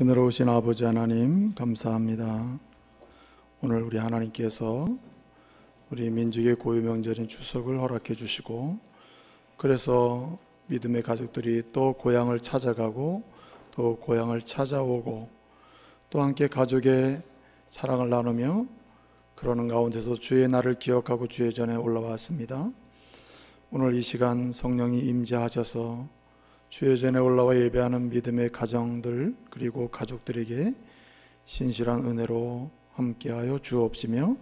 은혜로우신 아버지 하나님 감사합니다. 오늘 우리 하나님께서 우리 민족의 고유명절인 추석을 허락해 주시고, 그래서 믿음의 가족들이 또 고향을 찾아가고 또 고향을 찾아오고 또 함께 가족의 사랑을 나누며 그러는 가운데서 주의 날을 기억하고 주의 전에 올라왔습니다. 오늘 이 시간 성령이 임재하셔서 주의 전에 올라와 예배하는 믿음의 가정들 그리고 가족들에게 신실한 은혜로 함께하여 주옵시며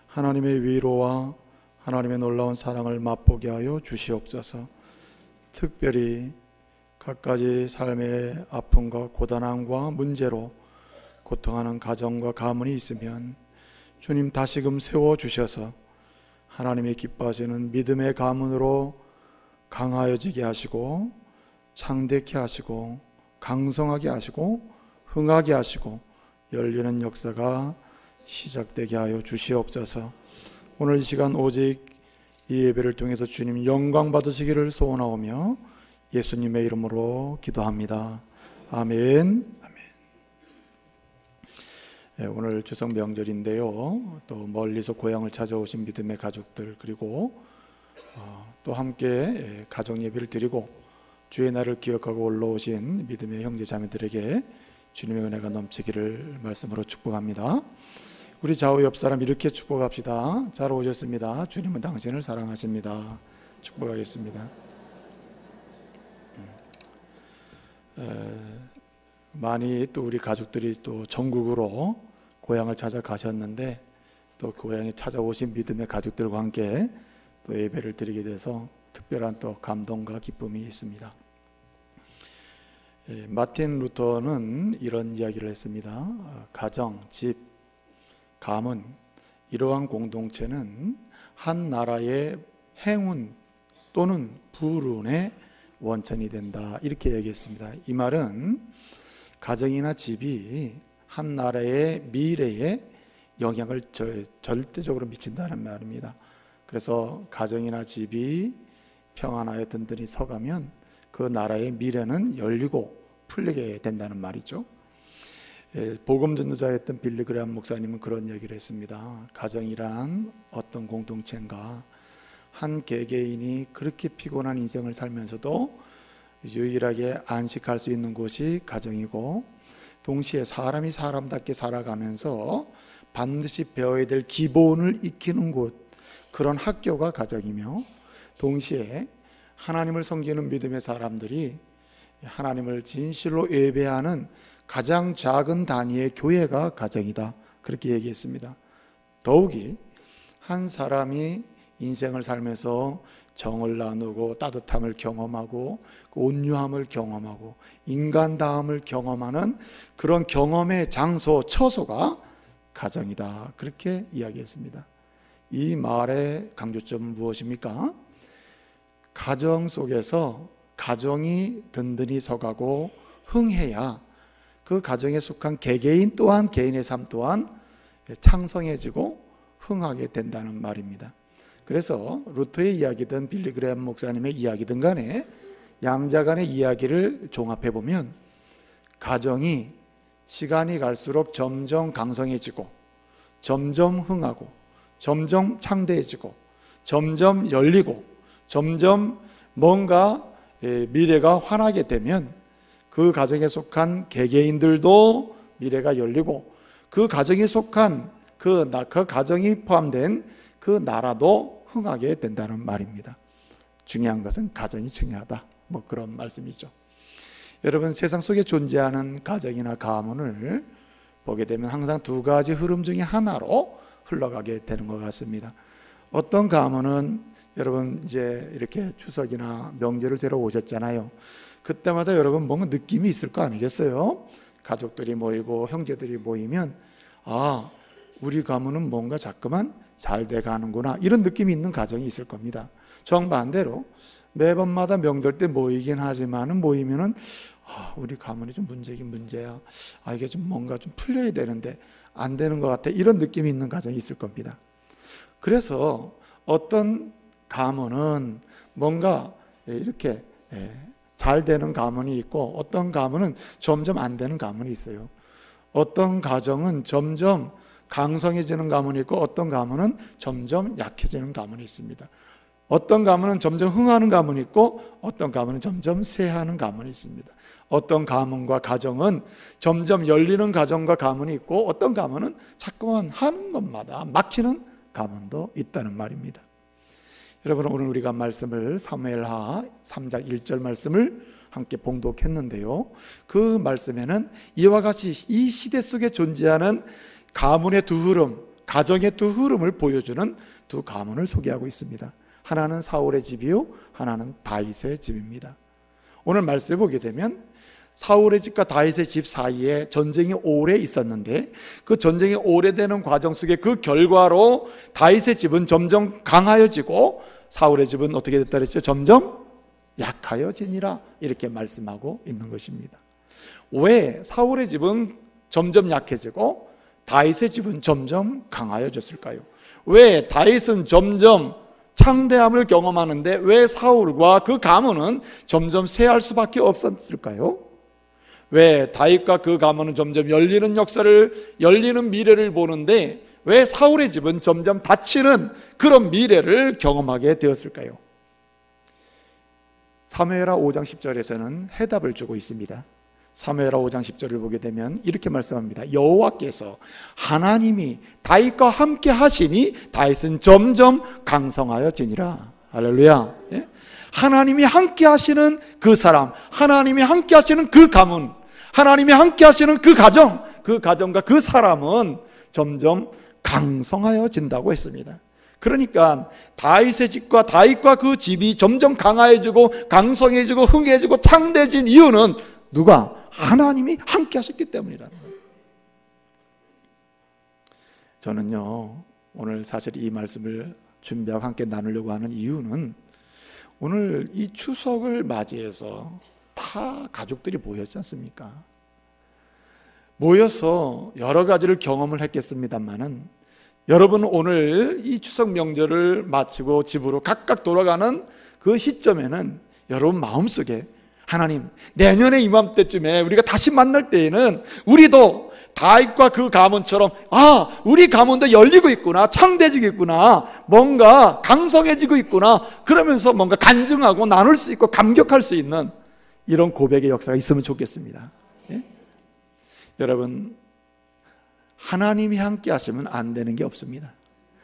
하나님의 위로와 하나님의 놀라운 사랑을 맛보게 하여 주시옵소서. 특별히 갖가지 삶의 아픔과 고단함과 문제로 고통하는 가정과 가문이 있으면 주님 다시금 세워주셔서 하나님의 기뻐하시는 믿음의 가문으로 강하여지게 하시고 창대케 하시고 강성하게 하시고 흥하게 하시고 열리는 역사가 시작되게 하여 주시옵소서. 오늘 이 시간 오직 이 예배를 통해서 주님 영광 받으시기를 소원하오며 예수님의 이름으로 기도합니다. 아멘. 오늘 추석 명절인데요, 또 멀리서 고향을 찾아오신 믿음의 가족들 그리고 또 함께 가정 예배를 드리고 주의 날을 기억하고 올라오신 믿음의 형제 자매들에게 주님의 은혜가 넘치기를 말씀으로 축복합니다. 우리 좌우 옆 사람 이렇게 축복합시다. 잘 오셨습니다. 주님은 당신을 사랑하십니다. 축복하겠습니다. 많이 또 우리 가족들이 또 전국으로 고향을 찾아가셨는데 또 고향에 찾아오신 믿음의 가족들과 함께 또 예배를 드리게 돼서 특별한 또 감동과 기쁨이 있습니다. 마틴 루터는 이런 이야기를 했습니다. 가정, 집, 가문 이러한 공동체는 한 나라의 행운 또는 불운의 원천이 된다, 이렇게 얘기했습니다. 이 말은 가정이나 집이 한 나라의 미래에 영향을 절대적으로 미친다는 말입니다. 그래서 가정이나 집이 평안하여 든든히 서가면 그 나라의 미래는 열리고 풀리게 된다는 말이죠. 복음 전도자였던 빌리 그레함 목사님은 그런 얘기를 했습니다. 가정이란 어떤 공동체인가, 한 개개인이 그렇게 피곤한 인생을 살면서도 유일하게 안식할 수 있는 곳이 가정이고, 동시에 사람이 사람답게 살아가면서 반드시 배워야 될 기본을 익히는 곳, 그런 학교가 가정이며, 동시에 하나님을 섬기는 믿음의 사람들이 하나님을 진실로 예배하는 가장 작은 단위의 교회가 가정이다, 그렇게 얘기했습니다. 더욱이 한 사람이 인생을 살면서 정을 나누고 따뜻함을 경험하고 온유함을 경험하고 인간다움을 경험하는 그런 경험의 장소, 처소가 가정이다, 그렇게 이야기했습니다. 이 말의 강조점은 무엇입니까? 가정 속에서 가정이 든든히 서가고 흥해야 그 가정에 속한 개개인 또한 개인의 삶 또한 창성해지고 흥하게 된다는 말입니다. 그래서 루터의 이야기든 빌리 그레함 목사님의 이야기든 간에 양자 간의 이야기를 종합해 보면 가정이 시간이 갈수록 점점 강성해지고 점점 흥하고 점점 창대해지고 점점 열리고 점점 뭔가 미래가 환하게 되면 그 가정에 속한 개개인들도 미래가 열리고 그 가정에 속한 그 가정이 포함된 그 나라도 흥하게 된다는 말입니다. 중요한 것은 가정이 중요하다, 뭐 그런 말씀이죠. 여러분, 세상 속에 존재하는 가정이나 가문을 보게 되면 항상 두 가지 흐름 중에 하나로 흘러가게 되는 것 같습니다. 어떤 가문은 여러분 이제 이렇게 추석이나 명절을 새로 오셨잖아요. 그때마다 여러분 뭔가 느낌이 있을 거 아니겠어요? 가족들이 모이고 형제들이 모이면 아, 우리 가문은 뭔가 자꾸만 잘 돼가는구나, 이런 느낌이 있는 가정이 있을 겁니다. 정반대로 매번마다 명절 때 모이긴 하지만은 모이면은 우리 가문이 좀 문제긴 문제야, 이게 좀 뭔가 좀 풀려야 되는데 안 되는 것 같아, 이런 느낌이 있는 가정이 있을 겁니다. 그래서 어떤 가문은 뭔가 이렇게 잘 되는 가문이 있고 어떤 가문은 점점 안 되는 가문이 있어요. 어떤 가정은 점점 강성해지는 가문이 있고 어떤 가문은 점점 약해지는 가문이 있습니다. 어떤 가문은 점점 흥하는 가문이 있고 어떤 가문은 점점 쇠하는 가문이 있습니다. 어떤 가문과 가정은 점점 열리는 가정과 가문이 있고 어떤 가문은 자꾸만 하는 것마다 막히는 가문도 있다는 말입니다. 여러분, 오늘 우리가 말씀을 사무엘하 3장 1절 말씀을 함께 봉독했는데요, 그 말씀에는 이와 같이 이 시대 속에 존재하는 가문의 두 흐름, 가정의 두 흐름을 보여주는 두 가문을 소개하고 있습니다. 하나는 사울의 집이요, 하나는 다윗의 집입니다. 오늘 말씀을 보게 되면 사울의 집과 다윗의 집 사이에 전쟁이 오래 있었는데 그 전쟁이 오래되는 과정 속에 그 결과로 다윗의 집은 점점 강하여지고 사울의 집은 어떻게 됐다 그랬죠? 점점 약하여지니라, 이렇게 말씀하고 있는 것입니다. 왜 사울의 집은 점점 약해지고 다윗의 집은 점점 강하여졌을까요? 왜 다윗은 점점 창대함을 경험하는데 왜 사울과 그 가문은 점점 쇠할 수밖에 없었을까요? 왜 다윗과 그 가문은 점점 열리는 역사를, 열리는 미래를 보는데 왜 사울의 집은 점점 닫히는 그런 미래를 경험하게 되었을까요? 사무엘하 5장 10절에서는 해답을 주고 있습니다. 사무엘하 5장 10절을 보게 되면 이렇게 말씀합니다. 여호와께서 하나님이 다윗과 함께 하시니 다윗은 점점 강성하여지니라. 할렐루야. 예? 하나님이 함께 하시는 그 사람, 하나님이 함께 하시는 그 가문, 하나님이 함께 하시는 그 가정, 그 가정과 그 사람은 점점 강성하여진다고 했습니다. 그러니까 다윗의 집과 다윗과 그 집이 점점 강화해지고 강성해지고 흥해지고 창대해진 이유는 누가? 하나님이 함께 하셨기 때문이라는 거예요. 저는요, 오늘 사실 이 말씀을 준비하고 함께 나누려고 하는 이유는 오늘 이 추석을 맞이해서 다 가족들이 모였지 않습니까? 모여서 여러 가지를 경험을 했겠습니다만은 여러분, 오늘 이 추석 명절을 마치고 집으로 각각 돌아가는 그 시점에는 여러분 마음속에 하나님, 내년에 이맘때쯤에 우리가 다시 만날 때에는 우리도 다윗과 그 가문처럼 우리 가문도 열리고 있구나, 창대해지고 있구나, 뭔가 강성해지고 있구나, 그러면서 뭔가 간증하고 나눌 수 있고 감격할 수 있는 이런 고백의 역사가 있으면 좋겠습니다. 예? 여러분, 하나님이 함께 하시면 안 되는 게 없습니다.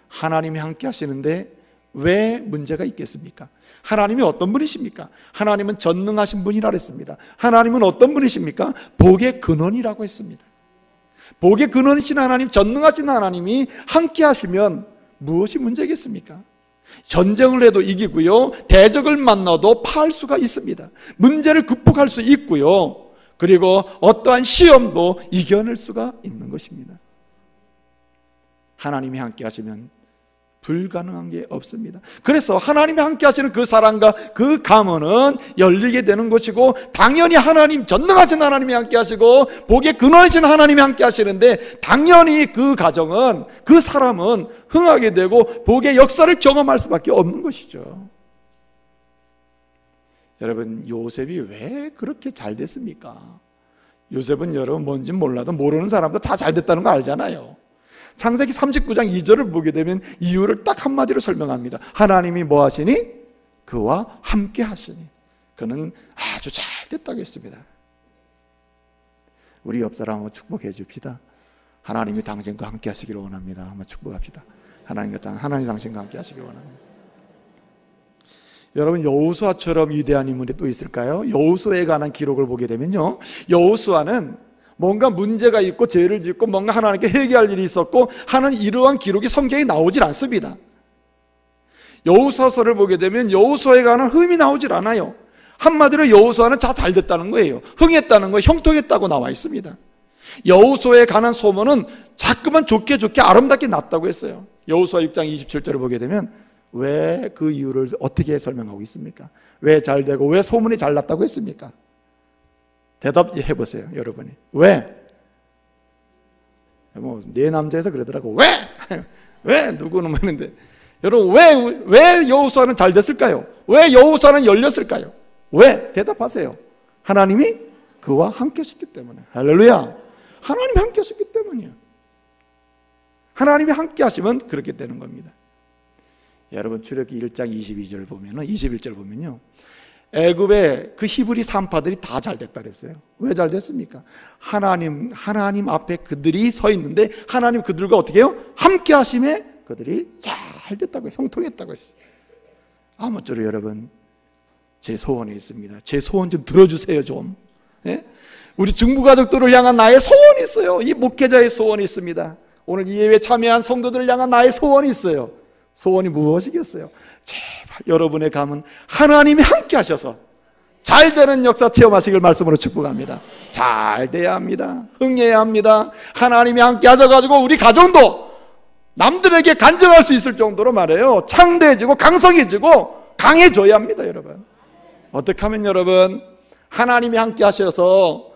하나님이 함께 하시는데 왜 문제가 있겠습니까? 하나님이 어떤 분이십니까? 하나님은 전능하신 분이라 했습니다. 하나님은 어떤 분이십니까? 복의 근원이라고 했습니다. 복의 근원이신 하나님, 전능하신 하나님이 함께 하시면 무엇이 문제겠습니까? 전쟁을 해도 이기고요, 대적을 만나도 파할 수가 있습니다. 문제를 극복할 수 있고요, 그리고 어떠한 시험도 이겨낼 수가 있는 것입니다. 하나님이 함께 하시면 불가능한 게 없습니다. 그래서 하나님이 함께 하시는 그 사랑과 그 가문은 열리게 되는 것이고, 당연히 하나님, 전능하신 하나님이 함께 하시고 복의 근원이신 하나님이 함께 하시는데 당연히 그 가정은, 그 사람은 흥하게 되고 복의 역사를 경험할 수밖에 없는 것이죠. 여러분, 요셉이 왜 그렇게 잘 됐습니까? 요셉은 여러분 뭔지 몰라도 모르는 사람도 다 잘 됐다는 거 알잖아요. 창세기 39장 2절을 보게 되면 이유를 딱 한마디로 설명합니다. 하나님이 뭐 하시니? 그와 함께 하시니. 그는 아주 잘 됐다고 했습니다. 우리 옆 사람 한번 축복해 줍시다. 하나님이 당신과 함께 하시기를 원합니다. 한번 축복합시다. 하나님 당신과 함께 하시기를 원합니다. 여러분, 여호수아처럼 위대한 인물이 또 있을까요? 여호수아에 관한 기록을 보게 되면요, 여호수아는 뭔가 문제가 있고 죄를 짓고 뭔가 하나님께 회개할 일이 있었고 하는 이러한 기록이 성경에 나오질 않습니다. 여호수아서를 보게 되면 여호수아에 관한 흠이 나오질 않아요. 한마디로 여호수아는 다 잘 됐다는 거예요. 흥했다는 거, 형통했다고 나와 있습니다. 여호수아에 관한 소문은 자꾸만 좋게 아름답게 났다고 했어요. 여호수아 6장 27절을 보게 되면 왜 그 이유를 어떻게 설명하고 있습니까? 왜 잘 되고 왜 소문이 잘 났다고 했습니까? 대답해 보세요, 여러분이. 왜? 네 남자에서 그러더라고. 왜? 왜? 누구는 했는데. 여러분, 왜 여호수아는 잘 됐을까요? 왜 여호수아는 열렸을까요? 왜? 대답하세요. 하나님이 그와 함께 하셨기 때문에. 할렐루야. 하나님이 함께 하셨기 때문이에요. 하나님이 함께 하시면 그렇게 되는 겁니다. 여러분 출애굽기 1장 22절 보면은 21절 보면요. 애굽의 그 히브리 산파들이 다 잘 됐다 그랬어요. 왜 잘 됐습니까? 하나님 앞에 그들이 서 있는데 하나님 그들과 어떻게 해요? 함께 하심에 그들이 잘 됐다고, 형통했다고 했어요. 아무쪼록 여러분 제 소원이 있습니다. 제 소원 좀 들어주세요 좀. 예? 우리 중부가족들을 향한 나의 소원이 있어요. 이 목회자의 소원이 있습니다. 오늘 이 예배에 참여한 성도들을 향한 나의 소원이 있어요. 소원이 무엇이겠어요? 제발 여러분의 감은 하나님이 함께 하셔서 잘 되는 역사 체험하시길 말씀으로 축복합니다. 잘 돼야 합니다. 흥해야 합니다. 하나님이 함께 하셔가지고 우리 가정도 남들에게 간증할 수 있을 정도로 말해요. 창대해지고 강성해지고 강해져야 합니다. 여러분 어떻게 하면 여러분 하나님이 함께 하셔서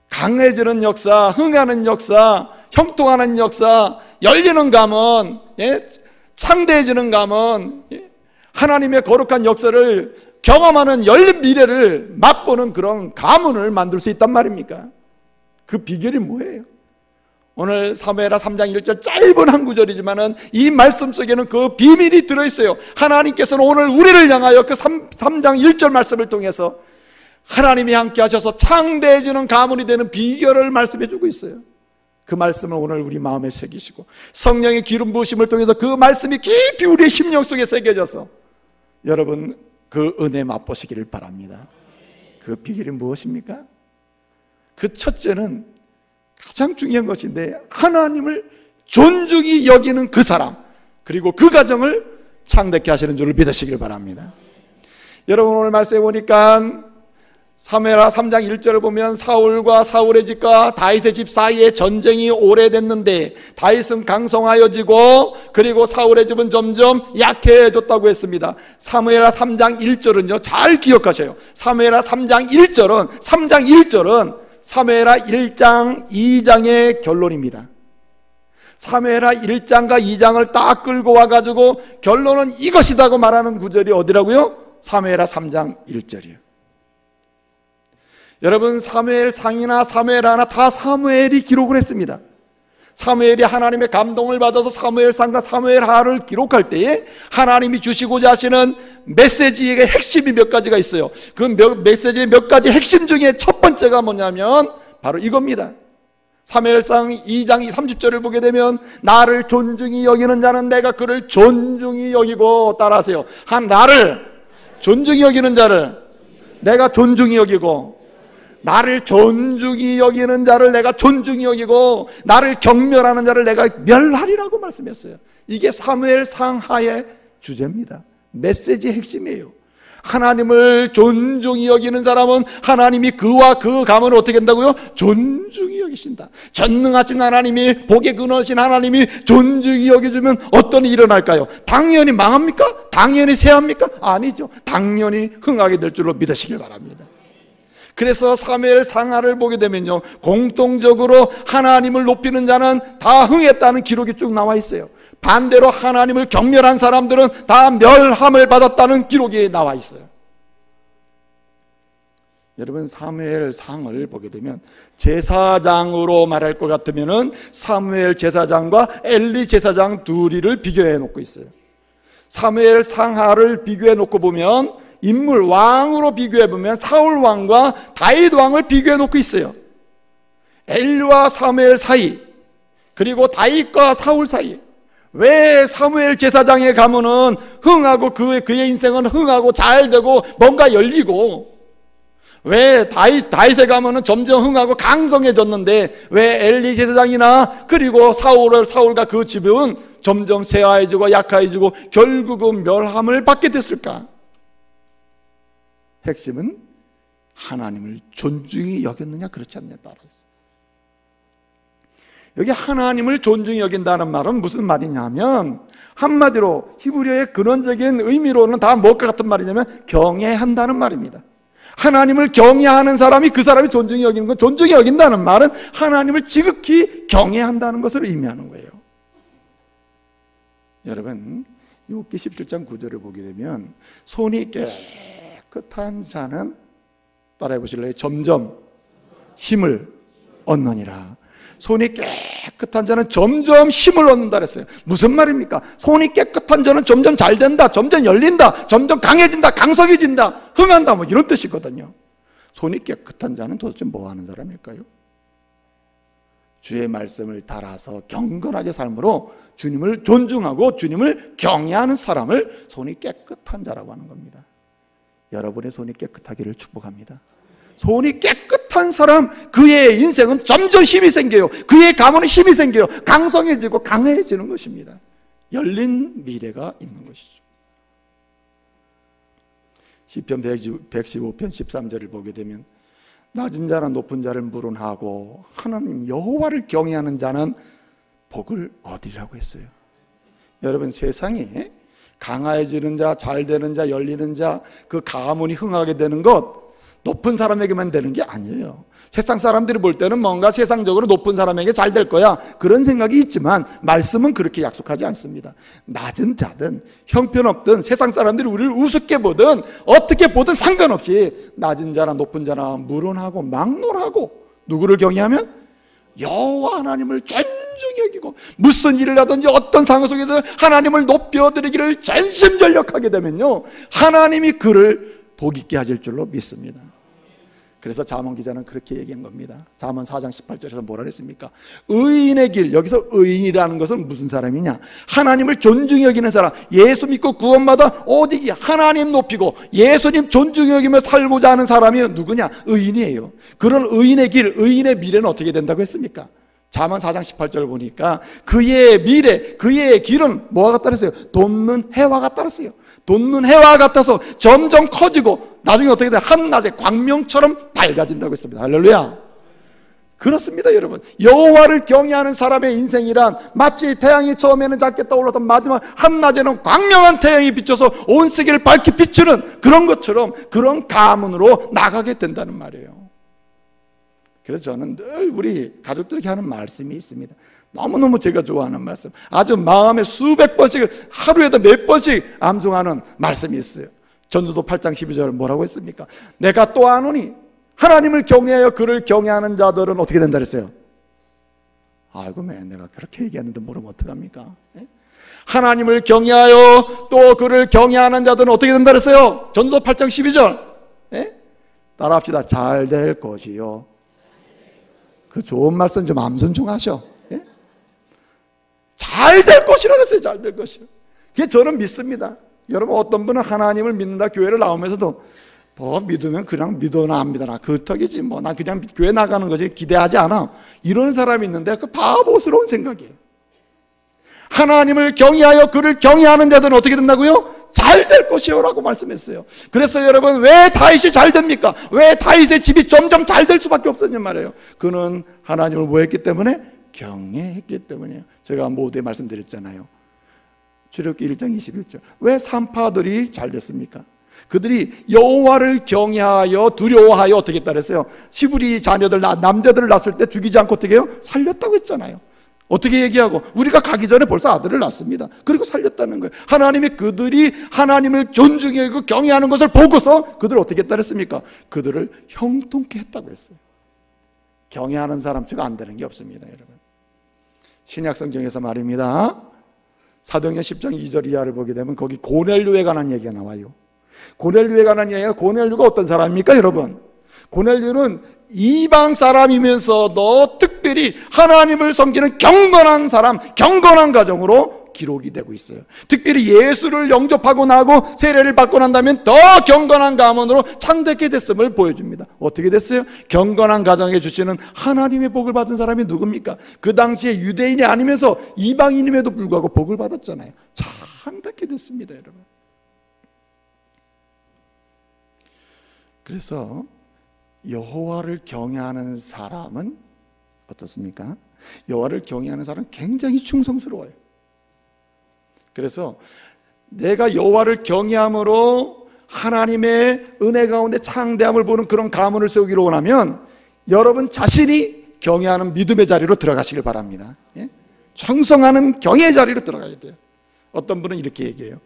강해지는 역사, 흥하는 역사, 형통하는 역사, 열리는 감은, 예? 창대해지는 감은, 예? 하나님의 거룩한 역사를 경험하는 열린 미래를 맛보는 그런 가문을 만들 수 있단 말입니까? 그 비결이 뭐예요? 오늘 사무엘하 3장 1절 짧은 한 구절이지만은 이 말씀 속에는 그 비밀이 들어있어요. 하나님께서는 오늘 우리를 향하여 그 3장 1절 말씀을 통해서 하나님이 함께 하셔서 창대해지는 가문이 되는 비결을 말씀해 주고 있어요. 그 말씀을 오늘 우리 마음에 새기시고 성령의 기름 부으심을 통해서 그 말씀이 깊이 우리의 심령 속에 새겨져서 여러분 그 은혜 맛보시기를 바랍니다. 그 비결이 무엇입니까? 그 첫째는 가장 중요한 것인데 하나님을 존중히 여기는 그 사람, 그리고 그 가정을 창대케 하시는 줄을 믿으시길 바랍니다. 여러분 오늘 말씀해 보니까 사무엘하 3장 1절을 보면 사울과 사울의 집과 다윗의 집 사이에 전쟁이 오래됐는데 다윗은 강성하여지고 그리고 사울의 집은 점점 약해졌다고 했습니다. 사무엘하 3장 1절은요 잘 기억하셔요. 사무엘하 3장 1절은 사무엘하 1장 2장의 결론입니다. 사무엘하 1장과 2장을 딱 끌고 와가지고 결론은 이것이다고 말하는 구절이 어디라고요? 사무엘하 3장 1절이요. 여러분 사무엘상이나 사무엘하나 다 사무엘이 기록을 했습니다. 사무엘이 하나님의 감동을 받아서 사무엘상과 사무엘하를 기록할 때에 하나님이 주시고자 하시는 메시지의 핵심이 몇 가지가 있어요. 그 메시지의 몇 가지 핵심 중에 첫 번째가 뭐냐면 바로 이겁니다. 사무엘상 2장 30절을 보게 되면 나를 존중히 여기는 자는 내가 그를 존중히 여기고, 따라하세요. 나를 존중히 여기는 자를 내가 존중히 여기고, 나를 존중히 여기는 자를 내가 존중히 여기고 나를 경멸하는 자를 내가 멸하리라고 말씀했어요. 이게 사무엘상하의 주제입니다. 메시지의 핵심이에요. 하나님을 존중히 여기는 사람은 하나님이 그와 그 가문을 어떻게 한다고요? 존중히 여기신다. 전능하신 하나님이, 복의 근원이신 하나님이 존중히 여겨주면 어떤 일이 일어날까요? 당연히 망합니까? 당연히 쇠합니까? 아니죠. 당연히 흥하게 될 줄로 믿으시길 바랍니다. 그래서 사무엘상하를 보게 되면요 공통적으로 하나님을 높이는 자는 다 흥했다는 기록이 쭉 나와 있어요. 반대로 하나님을 경멸한 사람들은 다 멸함을 받았다는 기록이 나와 있어요. 여러분 사무엘상을 보게 되면 제사장으로 말할 것 같으면은 사무엘 제사장과 엘리 제사장 둘이를 비교해 놓고 있어요. 사무엘상하를 비교해 놓고 보면 인물 왕으로 비교해 보면 사울 왕과 다윗 왕을 비교해 놓고 있어요. 엘리와 사무엘 사이, 그리고 다윗과 사울 사이. 왜 사무엘 제사장의 가문은 흥하고 그의 인생은 흥하고 잘 되고 뭔가 열리고, 왜 다윗의 가문은 점점 흥하고 강성해졌는데 왜 엘리 제사장이나 그리고 사울과 그 집은 점점 쇠하해지고 약해지고 결국은 멸함을 받게 됐을까? 핵심은 하나님을 존중히 여겼느냐 그렇지 않느냐에 따라 있어요. 여기 하나님을 존중히 여긴다는 말은 무슨 말이냐면 한마디로 히브리어의 근원적인 의미로는 다 뭘까 같은 말이냐면 경외한다는 말입니다. 하나님을 경외하는 사람이 그 사람이 존중히 여기는 건, 존중히 여긴다는 말은 하나님을 지극히 경외한다는 것을 의미하는 거예요. 여러분 욥기 17장 9절을 보게 되면 손이 깨끗한 자는 따라해 보실래요? 점점 힘을 얻느니라. 손이 깨끗한 자는 점점 힘을 얻는다 그랬어요. 무슨 말입니까? 손이 깨끗한 자는 점점 잘 된다, 점점 열린다, 점점 강해진다, 강성해진다, 흥한다, 뭐 이런 뜻이거든요. 손이 깨끗한 자는 도대체 뭐 하는 사람일까요? 주의 말씀을 따라서 경건하게 삶으로 주님을 존중하고 주님을 경외하는 사람을 손이 깨끗한 자라고 하는 겁니다. 여러분의 손이 깨끗하기를 축복합니다. 손이 깨끗한 사람, 그의 인생은 점점 힘이 생겨요. 그의 가문은 힘이 생겨요. 강성해지고 강해지는 것입니다. 열린 미래가 있는 것이죠. 시편 115편 13절을 보게 되면 낮은 자나 높은 자를 물은하고 하나님 여호와를 경외하는 자는 복을 얻으리라고 했어요. 여러분, 세상에 강해지는 자, 잘 되는 자, 열리는 자, 그 가문이 흥하게 되는 것 높은 사람에게만 되는 게 아니에요. 세상 사람들이 볼 때는 뭔가 세상적으로 높은 사람에게 잘 될 거야, 그런 생각이 있지만 말씀은 그렇게 약속하지 않습니다. 낮은 자든 형편없든 세상 사람들이 우리를 우습게 보든 어떻게 보든 상관없이 낮은 자나 높은 자나 물론하고 막론하고 누구를 경외하면 여호와 하나님을 존중히 여기고 무슨 일을 하든지 어떤 상황 속에서 하나님을 높여드리기를 전심전력하게 되면요, 하나님이 그를 복 있게 하실 줄로 믿습니다. 그래서 잠언 기자는 그렇게 얘기한 겁니다. 잠언 4장 18절에서 뭐라 그랬습니까? 의인의 길, 여기서 의인이라는 것은 무슨 사람이냐? 하나님을 존중히 여기는 사람, 예수 믿고 구원받아 오직 하나님 높이고 예수님 존중히 여기며 살고자 하는 사람이 누구냐? 의인이에요. 그런 의인의 길, 의인의 미래는 어떻게 된다고 했습니까? 잠언 4장 18절 보니까 그의 미래, 그의 길은 뭐와 같다 그랬어요? 돋는 해와 같다 그랬어요. 돋는 해와 같아서 점점 커지고 나중에 어떻게 돼? 한낮에 광명처럼 밝아진다고 했습니다. 할렐루야. 그렇습니다, 여러분. 여호와를 경외하는 사람의 인생이란 마치 태양이 처음에는 작게 떠올라서 마지막 한낮에는 광명한 태양이 비춰서 온 세계를 밝히 비추는 그런 것처럼 그런 가문으로 나가게 된다는 말이에요. 그래서 저는 늘 우리 가족들에게 하는 말씀이 있습니다. 너무너무 제가 좋아하는 말씀, 아주 마음에 수백 번씩, 하루에도 몇 번씩 암송하는 말씀이 있어요. 전도서 8장 12절 뭐라고 했습니까? 내가 또 아노니 하나님을 경외하여 그를 경외하는 자들은 어떻게 된다 그랬어요? 아이고, 내가 그렇게 얘기했는데 모르면 어떡합니까? 하나님을 경외하여 또 그를 경외하는 자들은 어떻게 된다 그랬어요? 전도서 8장 12절 따라합시다. 잘 될 것이요. 그 좋은 말씀 좀 암송 좀 하셔. 잘 될 것이라 그랬어요. 잘 될 것이요. 그게 저는 믿습니다. 여러분, 어떤 분은 하나님을 믿는다 교회를 나오면서도 뭐 믿으면 그냥 믿어나 안 믿어나 그 턱이지 뭐 난 그냥 교회 나가는 거지 기대하지 않아, 이런 사람이 있는데 그 바보스러운 생각이에요. 하나님을 경외하여 그를 경외하는 자들은 어떻게 된다고요? 잘 될 것이요 라고 말씀했어요. 그래서 여러분, 왜 다윗이 잘 됩니까? 왜 다윗의 집이 점점 잘 될 수밖에 없었냐 말이에요. 그는 하나님을 뭐 했기 때문에? 경외했기 때문이에요. 제가 모두에 말씀드렸잖아요. 출애굽기 1장 21절. 왜 산파들이 잘 됐습니까? 그들이 여호와를 경외하여 두려워하여 어떻게 했다 그랬어요? 시부리 자녀들, 남자들을 낳았을 때 죽이지 않고 어떻게 해요? 살렸다고 했잖아요. 어떻게 얘기하고? 우리가 가기 전에 벌써 아들을 낳습니다. 그리고 살렸다는 거예요. 하나님이 그들이 하나님을 존중하고 경외하는 것을 보고서 그들을 어떻게 했다 그랬습니까? 그들을 형통케 했다고 했어요. 경외하는 사람 즉 안 되는 게 없습니다, 여러분. 신약 성경에서 말입니다. 사도행전 10장 2절 이하를 보게 되면 거기 고넬료에 관한 얘기가 나와요. 고넬료에 관한 얘기가, 고넬료가 어떤 사람입니까, 여러분? 고넬료는 이방 사람이면서도 특별히 하나님을 섬기는 경건한 사람, 경건한 가정으로 기록이 되고 있어요. 특별히 예수를 영접하고 나고 세례를 받고 난 다음에 더 경건한 가문으로 창대케 됐음을 보여줍니다. 어떻게 됐어요? 경건한 가정에 주시는 하나님의 복을 받은 사람이 누굽니까? 그 당시에 유대인이 아니면서 이방인임에도 불구하고 복을 받았잖아요. 창대케 됐습니다, 여러분. 그래서 여호와를 경외하는 사람은 어떻습니까? 여호와를 경외하는 사람은 굉장히 충성스러워요. 그래서 내가 여호와를 경외함으로 하나님의 은혜 가운데 창대함을 보는 그런 가문을 세우기로 원하면 여러분 자신이 경외하는 믿음의 자리로 들어가시길 바랍니다. 충성하는 경외의 자리로 들어가야 돼요. 어떤 분은 이렇게 얘기해요.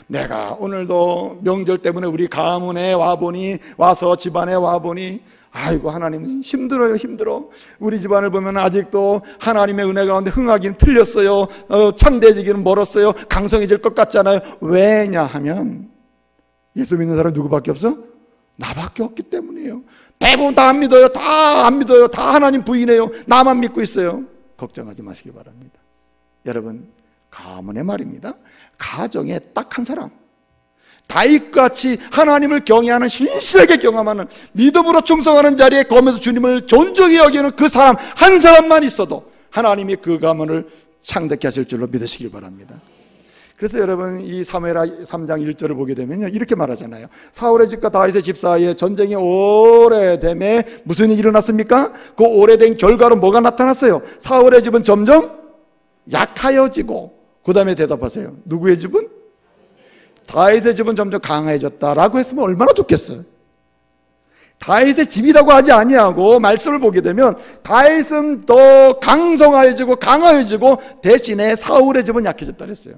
내가 오늘도 명절 때문에 우리 가문에 와서 집안에 와보니 아이고 하나님 힘들어요. 힘들어. 우리 집안을 보면 아직도 하나님의 은혜 가운데 흥하긴 틀렸어요. 참되지기는 멀었어요. 강성해질 것 같잖아요. 왜냐 하면 예수 믿는 사람 누구밖에 없어? 나밖에 없기 때문이에요. 대부분 다 안 믿어요. 다 안 믿어요. 다 하나님 부인해요. 나만 믿고 있어요. 걱정하지 마시기 바랍니다. 여러분, 가문의 말입니다. 가정에 딱 한 사람, 다윗같이 하나님을 경외하는, 신실하게 경험하는, 믿음으로 충성하는 자리에 거면서 주님을 존중히 여기는 그 사람 한 사람만 있어도 하나님이 그 가문을 창대케 하실 줄로 믿으시길 바랍니다. 그래서 여러분, 이 사무엘하 3장 1절을 보게 되면요, 이렇게 말하잖아요. 사울의 집과 다윗의 집 사이에 전쟁이 오래됨에 무슨 일이 일어났습니까? 그 오래된 결과로 뭐가 나타났어요? 사울의 집은 점점 약하여지고, 그 다음에 대답하세요. 누구의 집은? 다윗의 집은 점점 강해졌다라고 했으면 얼마나 좋겠어요. 다윗의 집이라고 하지 아니하고 말씀을 보게 되면 다윗은 더 강성하여지고 강하여지고, 대신에 사울의 집은 약해졌다 그랬어요.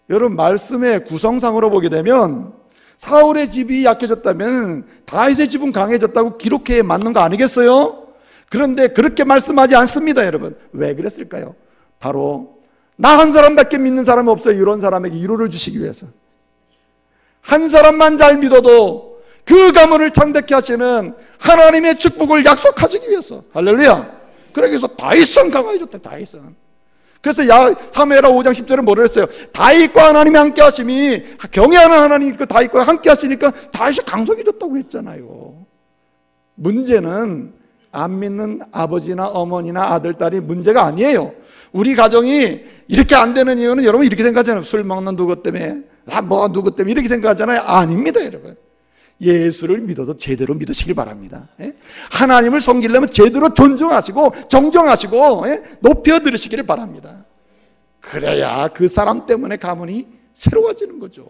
여러분, 말씀의 구성상으로 보게 되면 사울의 집이 약해졌다면 다윗의 집은 강해졌다고 기록해 맞는 거 아니겠어요? 그런데 그렇게 말씀하지 않습니다. 여러분, 왜 그랬을까요? 바로 나 한 사람밖에 믿는 사람이 없어요. 이런 사람에게 위로를 주시기 위해서. 한 사람만 잘 믿어도 그 가문을 창대케 하시는 하나님의 축복을 약속하시기 위해서. 할렐루야. 그래서 다윗은 강해졌다. 다윗은. 그래서 사무엘하 5장 10절에 뭐를 했어요? 다윗과 하나님이 함께 하심이, 경외하는 하나님이 그 다윗과 함께 하시니까 다윗이 강성해졌다고 했잖아요. 문제는 안 믿는 아버지나 어머니나 아들, 딸이 문제가 아니에요. 우리 가정이 이렇게 안 되는 이유는 여러분 이렇게 생각하잖아요. 술 먹는 누구 때문에, 누구 때문에 이렇게 생각하잖아요. 아닙니다, 여러분. 예수를 믿어도 제대로 믿으시길 바랍니다. 하나님을 섬기려면 제대로 존중하시고 정정하시고 높여드리시기를 바랍니다. 그래야 그 사람 때문에 가문이 새로워지는 거죠.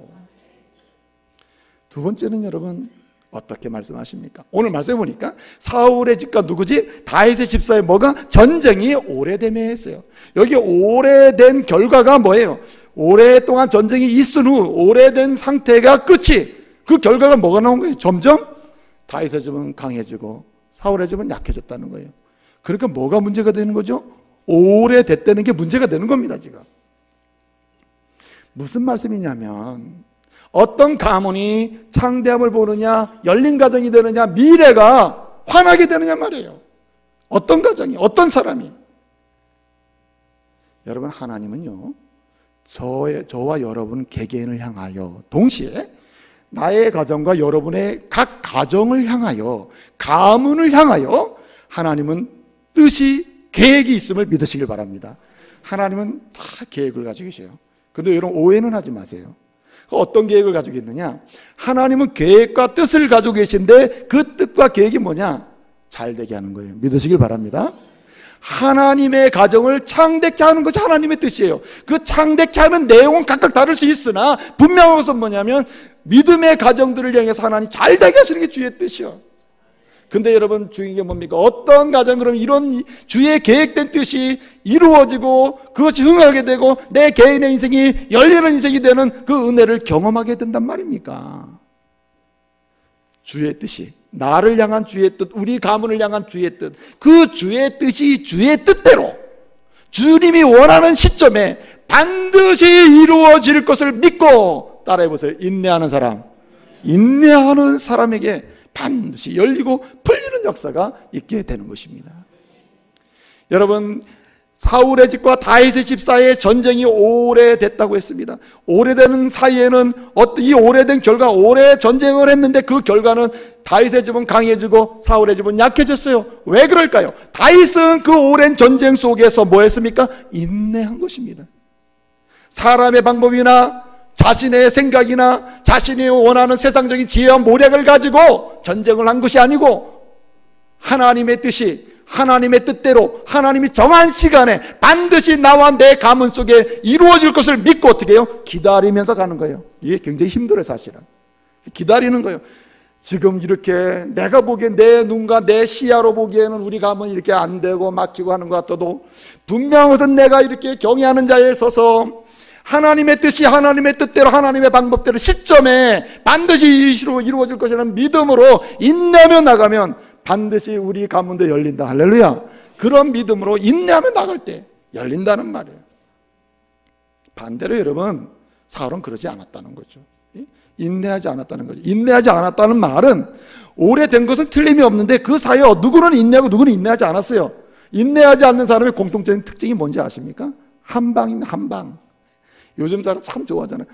두 번째는 여러분 어떻게 말씀하십니까? 오늘 말씀해 보니까 사울의 집과 누구 집? 다윗의 집 사이에 뭐가? 전쟁이 오래됨에 했어요. 여기 오래된 결과가 뭐예요? 오랫동안 전쟁이 있은 후 오래된 상태가 끝이, 그 결과가 뭐가 나온 거예요? 점점 다윗의 집은 강해지고 사울의 집은 약해졌다는 거예요. 그러니까 뭐가 문제가 되는 거죠? 오래됐다는 게 문제가 되는 겁니다. 지금 무슨 말씀이냐면, 어떤 가문이 창대함을 보느냐, 열린 가정이 되느냐, 미래가 환하게 되느냐 말이에요. 어떤 가정이, 어떤 사람이. 여러분, 하나님은요, 저와 여러분 개개인을 향하여 동시에 나의 가정과 여러분의 각 가정을 향하여, 가문을 향하여 하나님은 뜻이, 계획이 있음을 믿으시길 바랍니다. 하나님은 다 계획을 가지고 계세요. 근데 여러분, 오해는 하지 마세요. 어떤 계획을 가지고 있느냐? 하나님은 계획과 뜻을 가지고 계신데 그 뜻과 계획이 뭐냐? 잘 되게 하는 거예요. 믿으시길 바랍니다. 하나님의 가정을 창대케 하는 것이 하나님의 뜻이에요. 그 창대케 하는 내용은 각각 다를 수 있으나 분명한 것은 뭐냐면, 믿음의 가정들을 향해서 하나님 잘 되게 하시는 게 주의 뜻이요. 근데 여러분, 중요한 게 뭡니까? 어떤 가정, 그럼 이런 주의 계획된 뜻이 이루어지고 그것이 흥하게 되고 내 개인의 인생이 열리는 인생이 되는 그 은혜를 경험하게 된단 말입니까? 주의 뜻이, 나를 향한 주의 뜻, 우리 가문을 향한 주의 뜻, 그 주의 뜻이 주의 뜻대로 주님이 원하는 시점에 반드시 이루어질 것을 믿고, 따라해보세요. 인내하는 사람, 인내하는 사람에게 반드시 열리고 풀리는 역사가 있게 되는 것입니다. 여러분, 사울의 집과 다윗의 집 사이에 전쟁이 오래됐다고 했습니다. 오래되는 사이에는 이 오래된 결과, 오래 전쟁을 했는데 그 결과는 다윗의 집은 강해지고 사울의 집은 약해졌어요. 왜 그럴까요? 다윗은 그 오랜 전쟁 속에서 뭐 했습니까? 인내한 것입니다. 사람의 방법이나 자신의 생각이나 자신이 원하는 세상적인 지혜와 모략을 가지고 전쟁을 한 것이 아니고, 하나님의 뜻이, 하나님의 뜻대로 하나님이 정한 시간에 반드시 나와 내 가문 속에 이루어질 것을 믿고 어떻게 해요? 기다리면서 가는 거예요. 이게 굉장히 힘들어요. 사실은 기다리는 거예요. 지금 이렇게 내가 보기엔, 내 눈과 내 시야로 보기에는 우리 가문이 이렇게 안 되고 막히고 하는 것 같아도, 분명한 것은 내가 이렇게 경외하는 자리에 서서 하나님의 뜻이 하나님의 뜻대로 하나님의 방법대로 시점에 반드시 이루어질 것이라는 믿음으로 인내하며 나가면 반드시 우리 가문도 열린다. 할렐루야. 그런 믿음으로 인내하며 나갈 때 열린다는 말이에요. 반대로 여러분, 사울은 그러지 않았다는 거죠. 인내하지 않았다는 거죠. 인내하지 않았다는 말은 오래된 것은 틀림이 없는데 그 사이에 누구는 인내하고 누구는 인내하지 않았어요. 인내하지 않는 사람의 공통적인 특징이 뭔지 아십니까? 한방입니다. 한방. 요즘 사람 참 좋아하잖아요.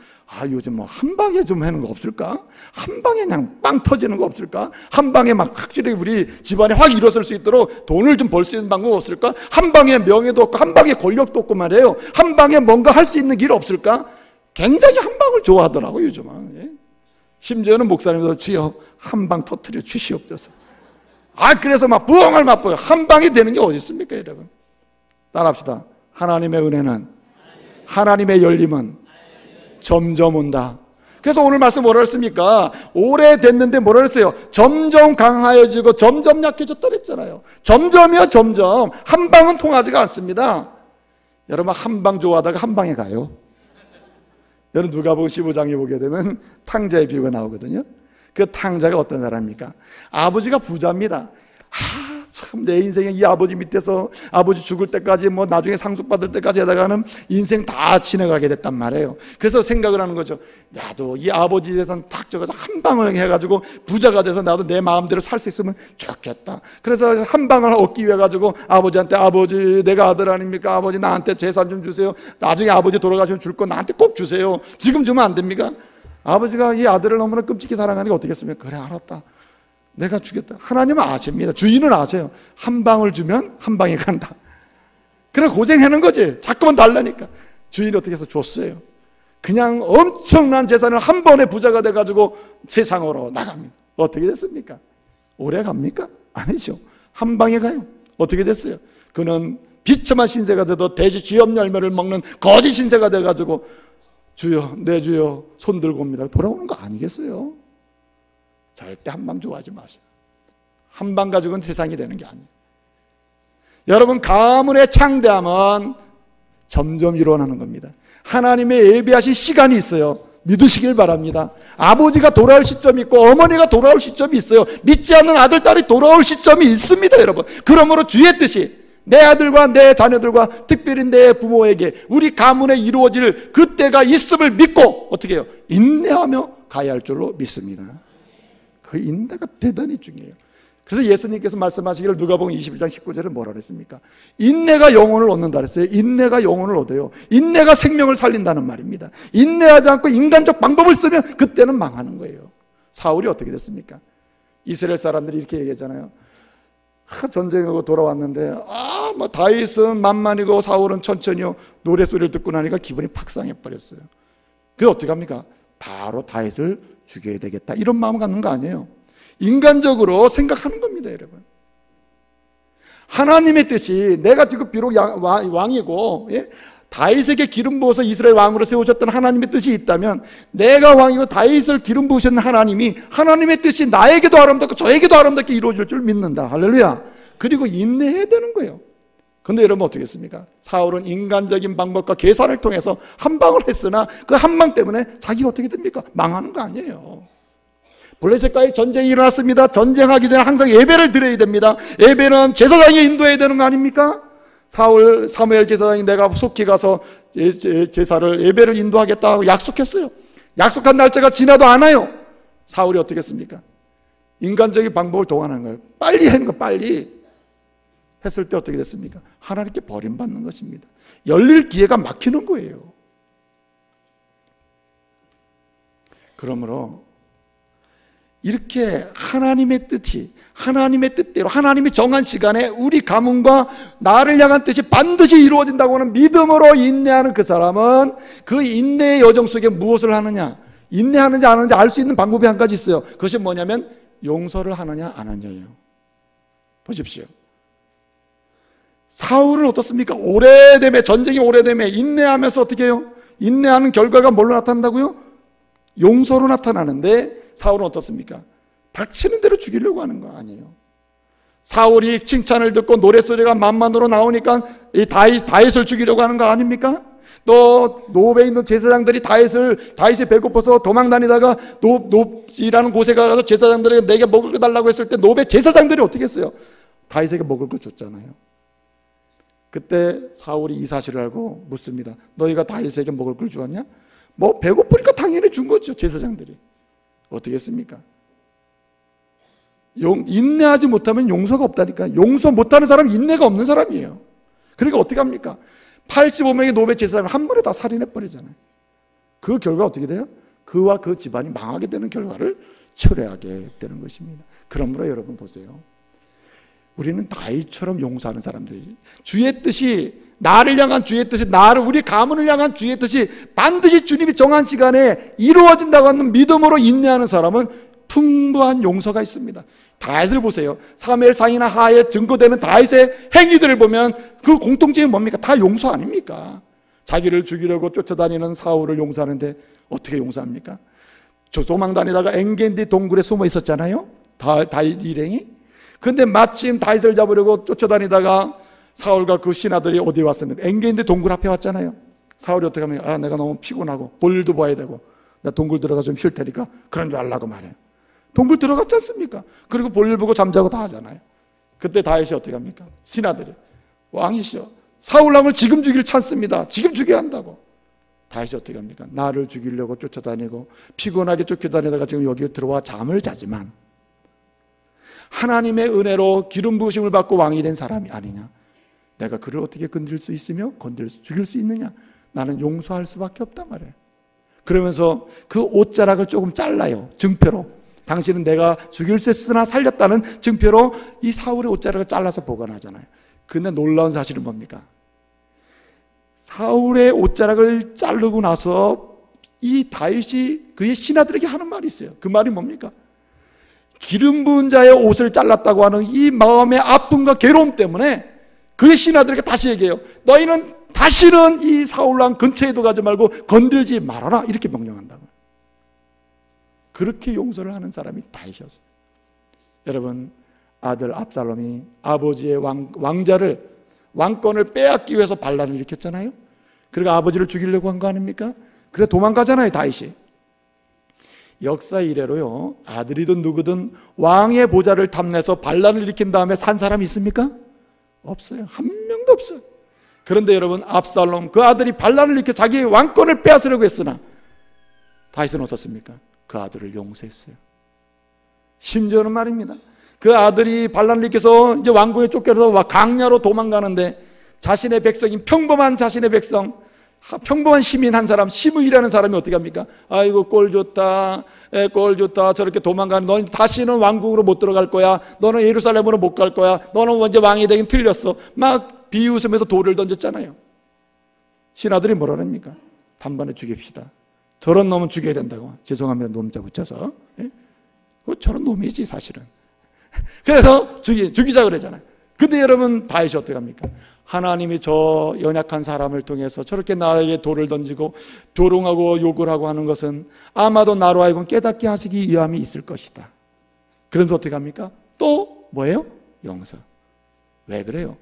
요즘 뭐 한방에 좀 하는 거 없을까? 한방에 그냥 빵 터지는 거 없을까? 한방에 막 확실히 우리 집안에 확 일어설 수 있도록 돈을 좀 벌 수 있는 방법 없을까? 한방에 명예도 없고 한방에 권력도 없고 말이에요. 한방에 뭔가 할 수 있는 길 없을까? 굉장히 한방을 좋아하더라고요, 요즘은. 예? 심지어는 목사님도 주여 한방 터뜨려 주시옵소서. 그래서 막 부엉을 맛보여. 한방이 되는 게 어디 있습니까, 여러분? 따라합시다. 하나님의 은혜는, 하나님의 열림은 점점 온다. 그래서 오늘 말씀 뭐라 했습니까? 오래됐는데 뭐라 했어요? 점점 강하여지고 점점 약해졌다 그랬잖아요. 점점이요, 점점. 한 방은 통하지가 않습니다. 여러분, 한 방 좋아하다가 한 방에 가요. 여러분, 누가복음 15장에 보게 되면 탕자의 비유가 나오거든요. 그 탕자가 어떤 사람입니까? 아버지가 부자입니다. 참 내 인생에 이 아버지 밑에서 아버지 죽을 때까지 뭐 나중에 상속받을 때까지 하다가는 인생 다 지나가게 됐단 말이에요. 그래서 생각을 하는 거죠. 나도 이 아버지 재산 탁 적어서 한 방을 해가지고 부자가 돼서 나도 내 마음대로 살 수 있으면 좋겠다. 그래서 한 방을 얻기 위해 가지고 아버지한테, 아버지 내가 아들 아닙니까? 아버지 나한테 재산 좀 주세요. 나중에 아버지 돌아가시면 줄 거 나한테 꼭 주세요. 지금 주면 안 됩니까? 아버지가 이 아들을 너무나 끔찍히 사랑하니까 어떻게 했습니까? 그래, 알았다. 내가 주겠다. 하나님은 아십니다. 주인은 아세요. 한 방을 주면 한 방에 간다. 그래 고생하는 거지. 자꾸만 달라니까. 주인이 어떻게 해서 줬어요. 그냥 엄청난 재산을 한 번에 부자가 돼가지고 세상으로 나갑니다. 어떻게 됐습니까? 오래 갑니까? 아니죠. 한 방에 가요. 어떻게 됐어요? 그는 비참한 신세가 돼도 돼지 쥐염 열매를 먹는 거짓 신세가 돼가지고 주여 내 주여 손 들고 옵니다. 돌아오는 거 아니겠어요? 절대 한방 좋아하지 마세요. 한방 가지고는 세상이 되는 게 아니에요. 여러분, 가문의 창대함은 점점 일어나는 겁니다. 하나님의 예비하신 시간이 있어요. 믿으시길 바랍니다. 아버지가 돌아올 시점이 있고 어머니가 돌아올 시점이 있어요. 믿지 않는 아들, 딸이 돌아올 시점이 있습니다, 여러분. 그러므로 주의 뜻이 내 아들과 내 자녀들과 특별히 내 부모에게 우리 가문에 이루어질 그때가 있음을 믿고 어떻게 해요? 인내하며 가야 할 줄로 믿습니다. 그 인내가 대단히 중요해요. 그래서 예수님께서 말씀하시기를 누가복음 21장 19절에 뭐라 그랬습니까? 인내가 영혼을 얻는다 그랬어요. 인내가 영혼을 얻어요. 인내가 생명을 살린다는 말입니다. 인내하지 않고 인간적 방법을 쓰면 그때는 망하는 거예요. 사울이 어떻게 됐습니까? 이스라엘 사람들이 이렇게 얘기하잖아요. 전쟁하고 돌아왔는데 뭐 다윗은 만만이고 사울은 천천히요. 노래소리를 듣고 나니까 기분이 팍 상해버렸어요. 그래서 어떻게 합니까? 바로 다윗을 죽여야 되겠다, 이런 마음을 갖는 거 아니에요. 인간적으로 생각하는 겁니다, 여러분. 하나님의 뜻이 내가 지금 비록 왕이고 다윗에게 기름 부어서 이스라엘 왕으로 세우셨던 하나님의 뜻이 있다면 내가 왕이고 다윗을 기름 부으셨는 하나님이 하나님의 뜻이 나에게도 아름답고 저에게도 아름답게 이루어질 줄 믿는다. 할렐루야. 그리고 인내해야 되는 거예요. 근데 여러분 어떻게 했습니까? 사울은 인간적인 방법과 계산을 통해서 한 방을 했으나 그 한 방 때문에 자기가 어떻게 됩니까? 망하는 거 아니에요. 블레셋과의 전쟁이 일어났습니다. 전쟁하기 전에 항상 예배를 드려야 됩니다. 예배는 제사장이 인도해야 되는 거 아닙니까? 사무엘 제사장이 내가 속히 가서 제사를 예배를 인도하겠다고 약속했어요. 약속한 날짜가 지나도 않아요. 사울이 어떻게 했습니까? 인간적인 방법을 동원하는 거예요. 빨리 하는 거, 빨리 했을 때 어떻게 됐습니까? 하나님께 버림받는 것입니다. 열릴 기회가 막히는 거예요. 그러므로 이렇게 하나님의 뜻이, 하나님의 뜻대로 하나님이 정한 시간에 우리 가문과 나를 향한 뜻이 반드시 이루어진다고 하는 믿음으로 인내하는 그 사람은 그 인내의 여정 속에 무엇을 하느냐, 인내하는지 안 하는지 알 수 있는 방법이 한 가지 있어요. 그것이 뭐냐면 용서를 하느냐 안 하느냐예요. 보십시오. 사울은 어떻습니까? 오래됨에, 전쟁이 오래됨에 인내하면서 어떻게 해요? 인내하는 결과가 뭘로 나타난다고요? 용서로 나타나는데 사울은 어떻습니까? 닥치는 대로 죽이려고 하는 거 아니에요. 사울이 칭찬을 듣고 노랫소리가 만만으로 나오니까 이 다윗을 죽이려고 하는 거 아닙니까? 또 노베에 있는 제사장들이 다윗이 배고파서 도망 다니다가 노지라는 곳에 가서 제사장들에게 내게 먹을 거 달라고 했을 때 노베 제사장들이 어떻게 했어요? 다윗에게 먹을 거 줬잖아요. 그때 사울이 이 사실을 알고 묻습니다. 너희가 다윗에게 먹을 걸 주었냐? 뭐 배고프니까 당연히 준 거죠. 제사장들이. 어떻게 했습니까? 인내하지 못하면 용서가 없다니까. 용서 못하는 사람은 인내가 없는 사람이에요. 그러니까 어떻게 합니까? 85명의 노베 제사장을 한 번에 다 살인해버리잖아요. 그 결과 어떻게 돼요? 그와 그 집안이 망하게 되는 결과를 초래하게 되는 것입니다. 그러므로 여러분 보세요. 우리는 다윗처럼 용서하는 사람들이, 주의 뜻이, 나를 향한 주의 뜻이, 우리 가문을 향한 주의 뜻이 반드시 주님이 정한 시간에 이루어진다고 하는 믿음으로 인내하는 사람은 풍부한 용서가 있습니다. 다윗을 보세요. 사무엘 상이나 하에 증거되는 다윗의 행위들을 보면 그 공통점이 뭡니까? 다 용서 아닙니까? 자기를 죽이려고 쫓아다니는 사울을 용서하는데 어떻게 용서합니까? 저 도망 다니다가 엔게디 동굴에 숨어 있었잖아요. 다윗 일행이. 그런데 마침 다윗을 잡으려고 쫓아다니다가 사울과 그 신하들이 어디에 왔습니까? 엔게디 동굴 앞에 왔잖아요. 사울이 어떻게 하면 내가 너무 피곤하고 볼일도 봐야 되고 나 동굴 들어가 좀 쉴 테니까 그런 줄 알라고 말해요. 동굴 들어갔지 않습니까? 그리고 볼일 보고 잠자고 다 하잖아요. 그때 다윗이 어떻게 합니까? 신하들이, 왕이시여, 사울왕을 지금 죽일 찬스입니다. 지금 죽여야 한다고. 다윗이 어떻게 합니까? 나를 죽이려고 쫓아다니고 피곤하게 쫓겨다니다가 지금 여기 들어와 잠을 자지만 하나님의 은혜로 기름 부으심을 받고 왕이 된 사람이 아니냐? 내가 그를 어떻게 건드릴 수 있으며 죽일 수 있느냐? 나는 용서할 수밖에 없단 말이에요. 그러면서 그 옷자락을 조금 잘라요. 증표로. 당신은 내가 죽일 수 있으나 살렸다는 증표로 이 사울의 옷자락을 잘라서 보관하잖아요. 근데 놀라운 사실은 뭡니까? 사울의 옷자락을 자르고 나서 이 다윗이 그의 신하들에게 하는 말이 있어요. 그 말이 뭡니까? 기름 부은 자의 옷을 잘랐다고 하는 이 마음의 아픔과 괴로움 때문에 그의 신하들에게 다시 얘기해요. 너희는 다시는 이 사울왕 근처에도 가지 말고 건들지 말아라. 이렇게 명령한다고. 그렇게 용서를 하는 사람이 다윗이었어요. 여러분, 아들 압살롬이 아버지의 왕권을 빼앗기 위해서 반란을 일으켰잖아요. 그리고 아버지를 죽이려고 한 거 아닙니까? 그래서 도망가잖아요, 다윗이. 역사 이래로요, 아들이든 누구든 왕의 보좌를 탐내서 반란을 일으킨 다음에 산 사람이 있습니까? 없어요. 한 명도 없어요. 그런데 여러분, 압살롬 그 아들이 반란을 일으켜 자기의 왕권을 빼앗으려고 했으나 다윗은 어떻습니까? 그 아들을 용서했어요. 심지어는 말입니다, 그 아들이 반란을 일으켜서 이제 왕궁에 쫓겨서 강야로 도망가는데 자신의 백성인 평범한 자신의 백성, 평범한 시민 한 사람, 시므이라는 사람이 어떻게 합니까? 아이고 꼴 좋다, 꼴 좋다, 저렇게 도망가는, 너는 다시는 왕궁으로 못 들어갈 거야, 너는 예루살렘으로 못 갈 거야, 너는 먼저 왕이 되긴 틀렸어, 막 비웃으면서 돌을 던졌잖아요. 신하들이 뭐라 합니까? 단번에 죽입시다. 저런 놈은 죽여야 된다고. 죄송합니다, 놈자 붙여서. 저런 놈이지 사실은. 그래서 죽이자 그러잖아요. 근데 여러분, 다윗이 어떻게 합니까? 하나님이 저 연약한 사람을 통해서 저렇게 나에게 돌을 던지고 조롱하고 욕을 하고 하는 것은 아마도 나로 하여금 깨닫게 하시기 위함이 있을 것이다. 그러면서 어떻게 합니까? 또 뭐예요? 용서. 왜 그래요?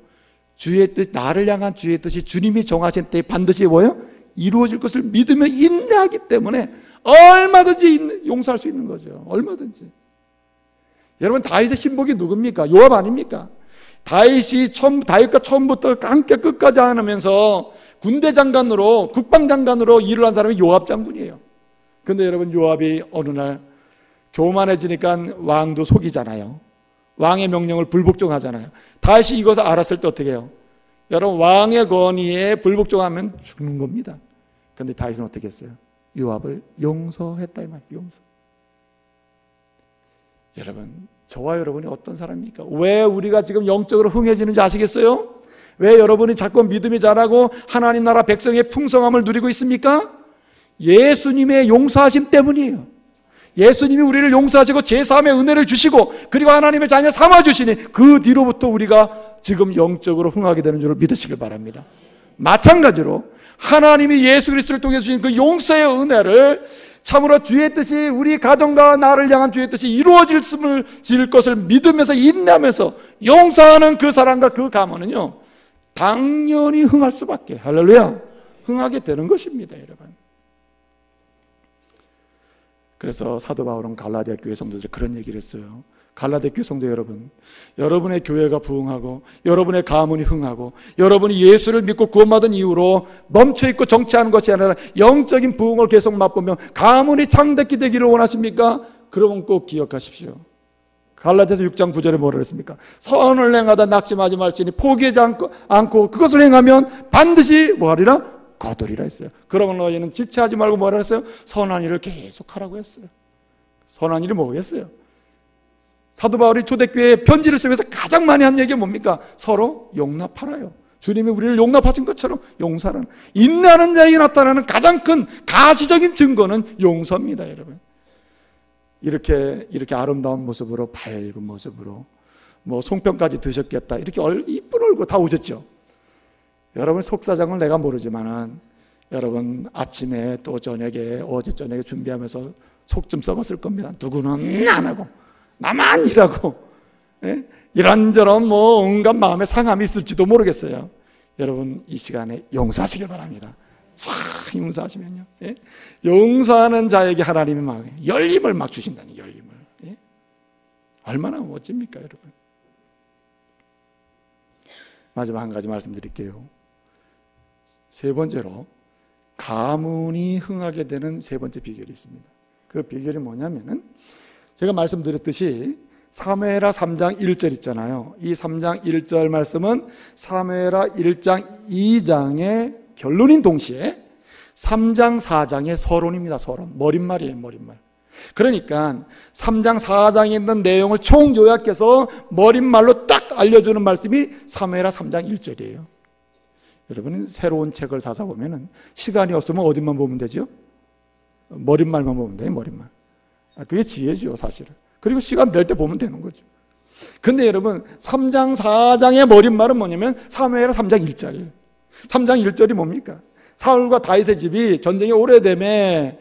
주의 뜻, 나를 향한 주의 뜻이 주님이 정하신 때에 반드시 뭐예요? 이루어질 것을 믿으며 인내하기 때문에 얼마든지 용서할 수 있는 거죠. 얼마든지. 여러분, 다윗의 신복이 누굽니까? 요압 아닙니까? 다윗과 처음부터 함께 끝까지 하면서 군대 장관으로, 국방장관으로 일을 한 사람이 요압 장군이에요. 근데 여러분, 요압이 어느 날 교만해지니까 왕도 속이잖아요. 왕의 명령을 불복종하잖아요. 다윗이 이것을 알았을 때 어떻게 해요? 여러분, 왕의 권위에 불복종하면 죽는 겁니다. 그런데 다윗은 어떻게 했어요? 요압을 용서했다 이 말이에요. 용서. 여러분, 저와 여러분이 어떤 사람입니까? 왜 우리가 지금 영적으로 흥해지는지 아시겠어요? 왜 여러분이 자꾸 믿음이 자라고 하나님 나라 백성의 풍성함을 누리고 있습니까? 예수님의 용서하심 때문이에요. 예수님이 우리를 용서하시고 제3의 은혜를 주시고 그리고 하나님의 자녀 삼아주시니 그 뒤로부터 우리가 지금 영적으로 흥하게 되는 줄을 믿으시길 바랍니다. 마찬가지로 하나님이 예수 그리스도를 통해 주신 그 용서의 은혜를 참으로 주의 뜻이 우리 가정과 나를 향한 주의 뜻이 이루어질 것을 믿으면서 인내하면서 용서하는 그 사랑과 그 가문은요 당연히 흥할 수밖에. 할렐루야. 흥하게 되는 것입니다, 여러분. 그래서 사도 바울은 갈라디아 교회 성도들이 그런 얘기를 했어요. 갈라디아 교회 성도 여러분, 여러분의 교회가 부흥하고 여러분의 가문이 흥하고 여러분이 예수를 믿고 구원받은 이후로 멈춰있고 정치하는 것이 아니라 영적인 부흥을 계속 맛보며 가문이 창대케 되기를 원하십니까? 그러면 꼭 기억하십시오. 갈라디아서 6장 9절에 뭐라 그랬습니까? 선을 행하다 낙심하지 말지니 포기하지 않고 그것을 행하면 반드시 뭐하리라? 거두리라 했어요. 그러면 너희는 지체하지 말고 뭐라 했어요? 선한 일을 계속하라고 했어요. 선한 일이 뭐겠어요? 사도 바울이 초대교회에 편지를 쓰면서 가장 많이 한 얘기가 뭡니까? 서로 용납하라요. 주님이 우리를 용납하신 것처럼 용서하라는, 인내하는 자에게 나타나는 가장 큰 가시적인 증거는 용서입니다, 여러분. 이렇게 아름다운 모습으로, 밝은 모습으로, 뭐 송편까지 드셨겠다, 이렇게 이쁜 얼굴 다 오셨죠. 여러분 속사정을 내가 모르지만은 여러분 아침에 또 저녁에, 어제 저녁에 준비하면서 속 좀 썩었을 겁니다. 누구는 안 하고 나만 일하고, 예? 이런저런 뭐 온갖 마음의 상함이 있을지도 모르겠어요. 여러분 이 시간에 용서하시길 바랍니다. 참 용서하시면요, 예? 용서하는 자에게 하나님이 막 열림을 막 주신다니, 열림을. 예? 얼마나 멋집니까, 여러분. 마지막 한 가지 말씀드릴게요. 세 번째로 가문이 흥하게 되는 세 번째 비결이 있습니다. 그 비결이 뭐냐면은 제가 말씀드렸듯이 사무엘하 3장 1절 있잖아요. 이 3장 1절 말씀은 사무엘하 1장 2장의 결론인 동시에 3장 4장의 서론입니다. 서론. 머릿말이에요, 머릿말. 그러니까 3장 4장에 있는 내용을 총 요약해서 머릿말로 딱 알려주는 말씀이 사무엘하 3장 1절이에요. 여러분 새로운 책을 사다 보면은 시간이 없으면 어디만 보면 되죠? 머릿말만 보면 돼요, 머릿말. 그게 지혜죠, 사실은. 그리고 시간 될 때 보면 되는 거죠. 근데 여러분 3장 4장의 머릿말은 뭐냐면 사무엘하 3장 1절이에요. 3장 1절이 뭡니까? 사울과 다윗의 집이 전쟁이 오래되매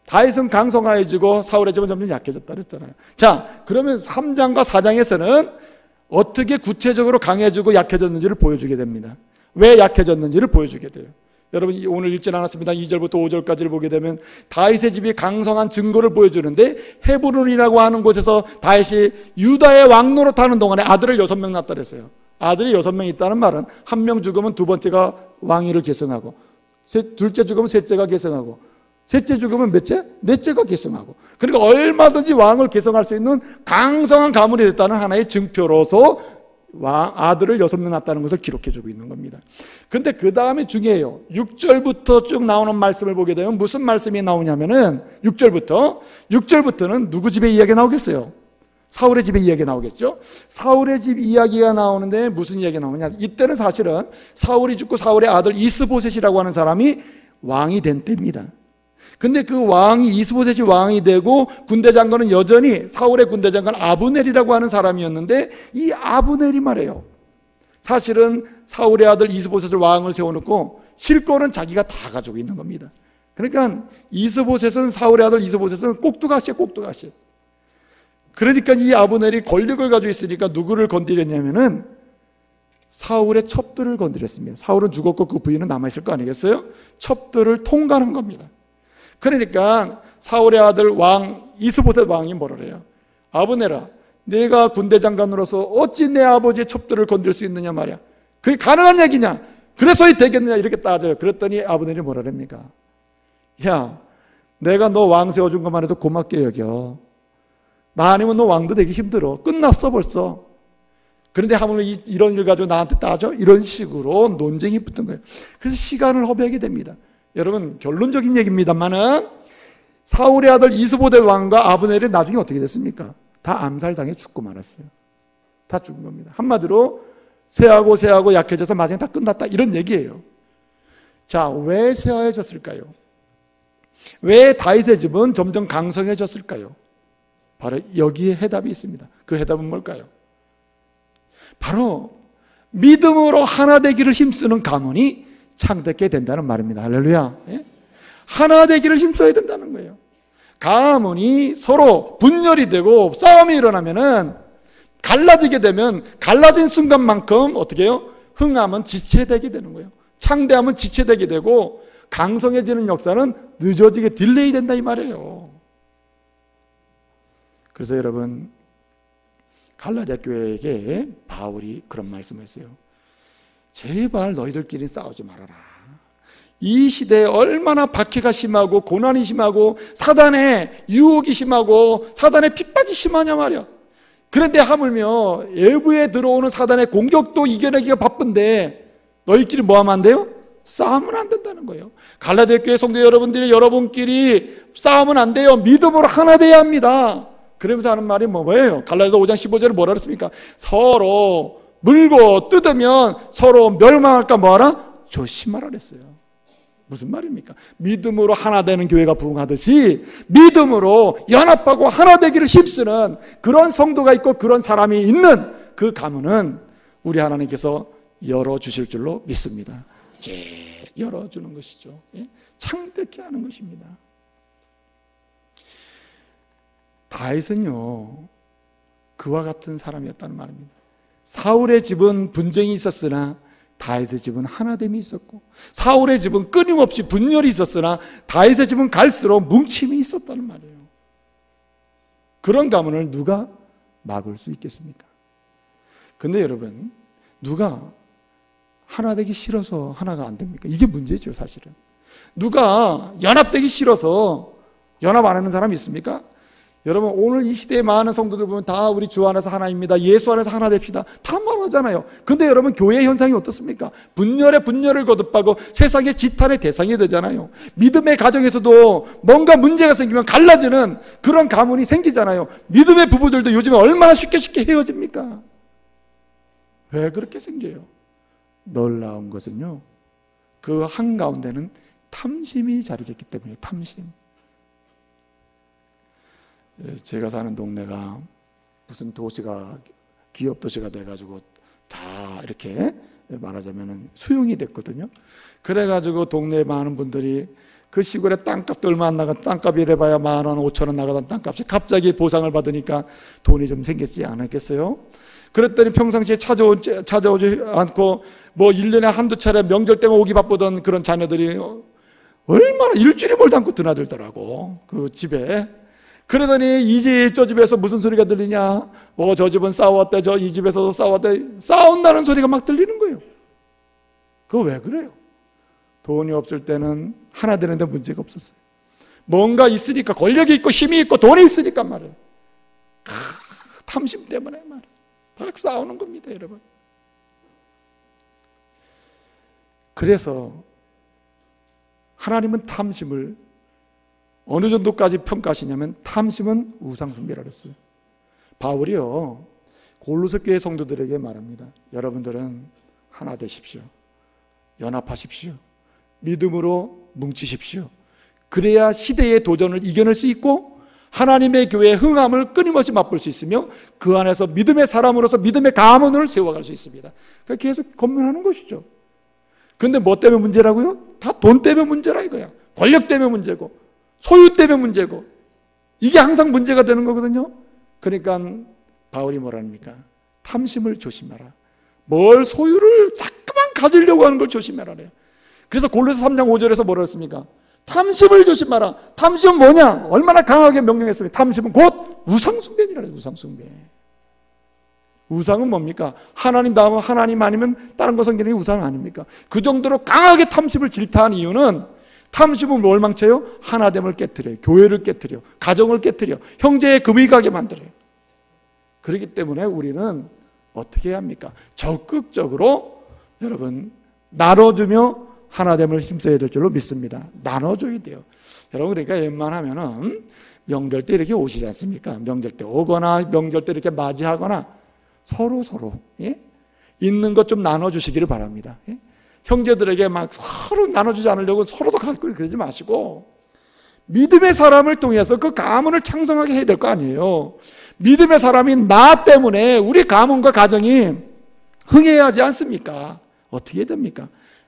다윗은 강성하여지고 사울의 집은 점점 약해졌다 그랬잖아요. 자, 그러면 3장과 4장에서는 어떻게 구체적으로 강해지고 약해졌는지를 보여주게 됩니다. 왜 약해졌는지를 보여주게 돼요. 여러분 오늘 읽진 않았습니다. 2절부터 5절까지를 보게 되면 다윗의 집이 강성한 증거를 보여주는데, 헤브론이라고 하는 곳에서 다윗이 유다의 왕노릇 하는 동안에 아들을 6명 낳았다 그랬어요. 아들이 6명 있다는 말은 한 명 죽으면 두 번째가 왕위를 계승하고, 둘째 죽으면 셋째가 계승하고, 셋째 죽으면 몇째? 넷째가 계승하고. 그러니까 얼마든지 왕을 계승할 수 있는 강성한 가문이 됐다는 하나의 증표로서 아들을 6명 낳았다는 것을 기록해주고 있는 겁니다. 근데 그 다음에 중요해요. 6절부터 쭉 나오는 말씀을 보게 되면 무슨 말씀이 나오냐면은 6절부터는 누구 집의 이야기가 나오겠어요? 사울의 집의 이야기가 나오겠죠? 사울의 집 이야기가 나오는데 무슨 이야기가 나오냐? 이때는 사실은 사울이 죽고 사울의 아들 이스보셋이라고 하는 사람이 왕이 된 때입니다. 근데 그 왕이, 이스보셋이 왕이 되고 군대 장관은 여전히 사울의 군대 장관 아브넬이라고 하는 사람이었는데, 이 아브넬이 말이에요, 사실은 사울의 아들 이스보셋을 왕을 세워놓고 실권은 자기가 다 가지고 있는 겁니다. 그러니까 사울의 아들 이스보셋은 꼭두가시야, 꼭두가시. 그러니까 이 아브넬이 권력을 가지고 있으니까 누구를 건드렸냐면은 사울의 첩들을 건드렸습니다. 사울은 죽었고 그 부인은 남아있을 거 아니겠어요? 첩들을 통과한 겁니다. 그러니까 사울의 아들 왕 이스보셋 왕이 뭐라 그래요? 아브넬아, 내가 군대 장관으로서 어찌 내 아버지의 첩들을 건들 수 있느냐 말이야. 그게 가능한 얘기냐? 그래서야 되겠느냐? 이렇게 따져요. 그랬더니 아브넬이 뭐라 그럽니까? 야, 내가 너 왕 세워준 것만 해도 고맙게 여겨. 나 아니면 너 왕도 되기 힘들어. 끝났어 벌써. 그런데 하물며 이런 일 가지고 나한테 따져? 이런 식으로 논쟁이 붙은 거예요. 그래서 시간을 허비하게 됩니다. 여러분 결론적인 얘기입니다만은 사울의 아들 이스보셋 왕과 아브넬이 나중에 어떻게 됐습니까? 다 암살당해 죽고 말았어요. 다 죽은 겁니다. 한마디로 쇠하고 약해져서 마지막에 다 끝났다, 이런 얘기예요. 자, 왜 쇠하해졌을까요? 왜 다윗의 집은 점점 강성해졌을까요? 바로 여기에 해답이 있습니다. 그 해답은 뭘까요? 바로 믿음으로 하나 되기를 힘쓰는 가문이 창대케 된다는 말입니다. 할렐루야. 예? 하나 되기를 힘써야 된다는 거예요. 가문이 서로 분열이 되고 싸움이 일어나면은, 갈라지게 되면 갈라진 순간만큼 어떻게 해요? 흥하면 지체되게 되는 거예요. 창대함은 지체되게 되고 강성해지는 역사는 늦어지게 딜레이 된다 이 말이에요. 그래서 여러분, 갈라디아 교회에게 바울이 그런 말씀을 했어요. 제발 너희들끼리 싸우지 말아라. 이 시대에 얼마나 박해가 심하고 고난이 심하고 사단의 유혹이 심하고 사단의 핍박이 심하냐 말이야. 그런데 하물며 외부에 들어오는 사단의 공격도 이겨내기가 바쁜데 너희끼리 뭐 하면 안 돼요? 싸우면 안 된다는 거예요. 갈라디아 교회 성도 여러분들이 여러분끼리 싸우면 안 돼요. 믿음으로 하나 돼야 합니다. 그러면서 하는 말이 뭐예요? 갈라디아 5장 15절에 뭐라 그랬습니까? 서로 물고 뜯으면 서로 멸망할까 뭐하라? 조심하라 그랬어요. 무슨 말입니까? 믿음으로 하나 되는 교회가 부흥하듯이 믿음으로 연합하고 하나 되기를 힘쓰는 그런 성도가 있고 그런 사람이 있는 그 가문은 우리 하나님께서 열어주실 줄로 믿습니다. 열어주는 것이죠. 창대케 하는 것입니다. 다윗은요, 그와 같은 사람이었다는 말입니다. 사울의 집은 분쟁이 있었으나 다윗의 집은 하나됨이 있었고, 사울의 집은 끊임없이 분열이 있었으나 다윗의 집은 갈수록 뭉침이 있었다는 말이에요. 그런 가문을 누가 막을 수 있겠습니까? 근데 여러분, 누가 하나 되기 싫어서 하나가 안 됩니까? 이게 문제죠, 사실은. 누가 연합되기 싫어서 연합 안 하는 사람이 있습니까? 여러분, 오늘 이 시대의 많은 성도들 보면 다 우리 주 안에서 하나입니다. 예수 안에서 하나 됩시다. 다 말하잖아요. 근데 여러분, 교회 현상이 어떻습니까? 분열에 분열을 거듭하고 세상의 지탄의 대상이 되잖아요. 믿음의 가정에서도 뭔가 문제가 생기면 갈라지는 그런 가문이 생기잖아요. 믿음의 부부들도 요즘에 얼마나 쉽게 헤어집니까? 왜 그렇게 생겨요? 놀라운 것은요, 그 한가운데는 탐심이 자리 잡기 때문에. 탐심. 제가 사는 동네가 무슨 도시가 기업 도시가 돼가지고 다 이렇게 말하자면 수용이 됐거든요. 그래가지고 동네에 많은 분들이 그 시골에 땅값도 얼마 안 나가, 땅값이 이래봐야 10,000원, 5,000원 나가던 땅값이 갑자기 보상을 받으니까 돈이 좀 생겼지 않았겠어요? 그랬더니 평상시에 찾아오지 않고 뭐 1년에 한두 차례 명절 때만 오기 바쁘던 그런 자녀들이 얼마나 일주일이 멀지 않고 드나들더라고, 그 집에. 그러더니 이 집 저 집에서 무슨 소리가 들리냐, 뭐 저 집은 싸웠대, 이 집에서도 싸웠대, 싸운다는 소리가 막 들리는 거예요. 그거 왜 그래요? 돈이 없을 때는 하나 되는데 문제가 없었어요. 뭔가 있으니까, 권력이 있고 힘이 있고 돈이 있으니까 말이에요. 탐심 때문에 말이에요. 다 싸우는 겁니다, 여러분. 그래서 하나님은 탐심을 어느 정도까지 평가하시냐면, 탐심은 우상숭배라고 했어요. 바울이요, 골로새 교회 성도들에게 말합니다. 여러분들은 하나 되십시오. 연합하십시오. 믿음으로 뭉치십시오. 그래야 시대의 도전을 이겨낼 수 있고 하나님의 교회의 흥함을 끊임없이 맛볼 수 있으며 그 안에서 믿음의 사람으로서 믿음의 가문을 세워갈 수 있습니다. 그러니까 계속 건면하는 것이죠. 근데 뭐 때문에 문제라고요? 다 돈 때문에 문제라 이거야. 권력 때문에 문제고 소유 때문에 문제고, 이게 항상 문제가 되는 거거든요. 그러니까 바울이 뭐랍니까? 탐심을 조심하라. 뭘 소유를 자꾸만 가지려고 하는 걸 조심하라 그래요. 그래서 골로새 3장 5절에서 뭐라 했습니까? 탐심을 조심하라. 탐심은 뭐냐? 얼마나 강하게 명령했습니까? 탐심은 곧 우상숭배니라. 우상숭배. 우상은 뭡니까? 하나님 다음은 하나님 아니면 다른 거 성경이 우상 아닙니까? 그 정도로 강하게 탐심을 질타한 이유는, 탐심은 뭘 망쳐요? 하나됨을 깨트려요. 교회를 깨트려, 가정을 깨트려, 형제의 금이 가게 만들어요. 그렇기 때문에 우리는 어떻게 해야 합니까? 적극적으로 여러분 나눠주며 하나됨을 힘써야 될 줄로 믿습니다. 나눠줘야 돼요. 여러분, 그러니까 웬만하면은 명절 때 이렇게 오시지 않습니까? 명절 때 오거나 명절 때 이렇게 맞이하거나 서로 있는 것 좀 나눠주시기를 바랍니다. 형제들에게 막 서로 나눠주지 않으려고 서로도 갖고 그러지 마시고, 믿음의 사람을 통해서 그 가문을 창성하게 해야 될 거 아니에요. 믿음의 사람이 나 때문에 우리 가문과 가정이 흥해야 하지 않습니까? 어떻게 해야 됩니까?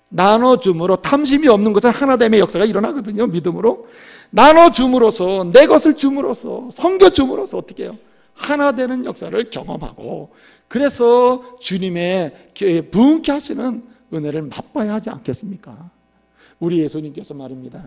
나눠줌으로, 탐심이 없는 것은 하나됨의 역사가 일어나거든요. 믿음으로 나눠줌으로써, 내 것을 줌으로써, 섬겨줌으로써 어떻게 해요? 하나 되는 역사를 경험하고, 그래서 주님의 부흥케 하시는 은혜를 맛봐야 하지 않겠습니까? 우리 예수님께서 말입니다.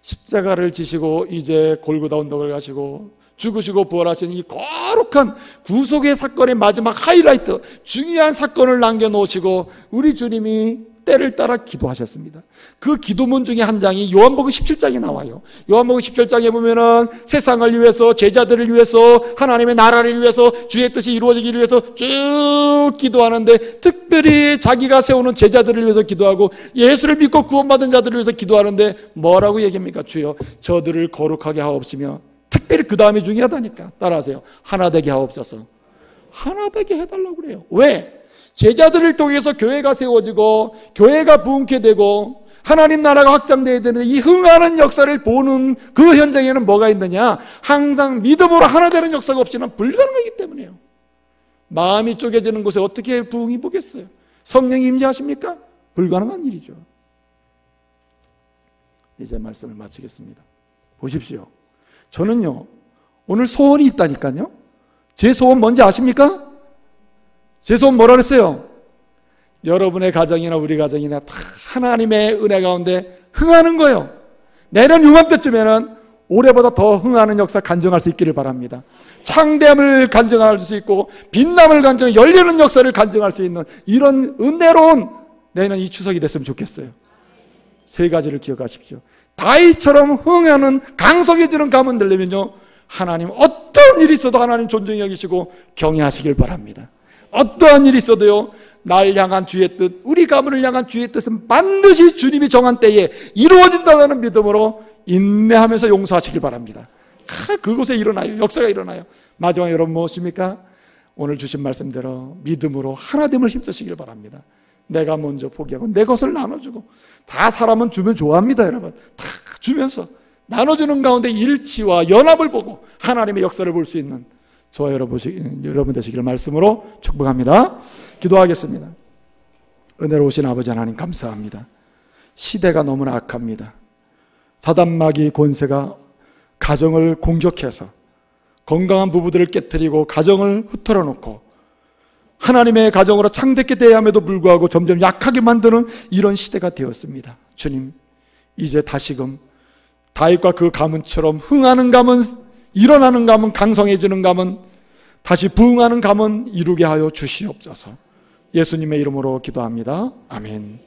십자가를 지시고 이제 골고다 언덕을 가시고 죽으시고 부활하신 이 거룩한 구속의 사건의 마지막 하이라이트, 중요한 사건을 남겨놓으시고 우리 주님이 때를 따라 기도하셨습니다. 그 기도문 중에 한 장이 요한복음 17장에 나와요. 요한복음 17장에 보면은 세상을 위해서, 제자들을 위해서, 하나님의 나라를 위해서, 주의 뜻이 이루어지기 위해서 쭉 기도하는데, 특별히 자기가 세우는 제자들을 위해서 기도하고 예수를 믿고 구원받은 자들을 위해서 기도하는데 뭐라고 얘기합니까? 주여 저들을 거룩하게 하옵시며, 특별히 그 다음이 중요하다니까. 따라하세요. 하나 되게 하옵소서. 하나 되게 해달라고 그래요. 왜? 제자들을 통해서 교회가 세워지고 교회가 부흥케 되고 하나님 나라가 확장되어야 되는데, 이 흥하는 역사를 보는 그 현장에는 뭐가 있느냐? 항상 믿음으로 하나 되는 역사가 없이는 불가능하기 때문이에요. 마음이 쪼개지는 곳에 어떻게 부흥이 보겠어요? 성령이 임재하십니까? 불가능한 일이죠. 이제 말씀을 마치겠습니다. 보십시오. 저는요, 오늘 소원이 있다니까요. 제 소원 뭔지 아십니까? 제 소원 뭐라 그랬어요? 여러분의 가정이나 우리 가정이나 다 하나님의 은혜 가운데 흥하는 거예요. 내년 이맘때쯤에는 올해보다 더 흥하는 역사 간증할 수 있기를 바랍니다. 창대함을 간증할 수 있고 빛남을 간증, 열리는 역사를 간증할 수 있는 이런 은혜로운 내년 이 추석이 됐으면 좋겠어요. 세 가지를 기억하십시오. 다윗처럼 흥하는 강성해지는 가문 되려면요, 하나님 어떤 일이 있어도 하나님 존중히 여기시고 경외하시길 바랍니다. 어떠한 일이 있어도요, 날 향한 주의 뜻, 우리 가문을 향한 주의 뜻은 반드시 주님이 정한 때에 이루어진다는 믿음으로 인내하면서 용서하시길 바랍니다. 그곳에 일어나요. 역사가 일어나요. 마지막에 여러분 무엇입니까? 오늘 주신 말씀대로 믿음으로 하나됨을 힘쓰시길 바랍니다. 내가 먼저 포기하고 내 것을 나눠주고, 다 사람은 주면 좋아합니다. 여러분 다 주면서 나눠주는 가운데 일치와 연합을 보고 하나님의 역사를 볼 수 있는 저와 여러분 되시기를 말씀으로 축복합니다. 기도하겠습니다. 은혜로우신 아버지 하나님 감사합니다. 시대가 너무나 악합니다. 사단마귀 권세가 가정을 공격해서 건강한 부부들을 깨뜨리고 가정을 흐트러 놓고 하나님의 가정으로 창대케 대함에도 불구하고 점점 약하게 만드는 이런 시대가 되었습니다. 주님, 이제 다시금 다윗과 그 가문처럼 흥하는 가문, 일어나는 가문, 강성해지는 가문, 다시 부흥하는 가문 이루게 하여 주시옵소서. 예수님의 이름으로 기도합니다. 아멘.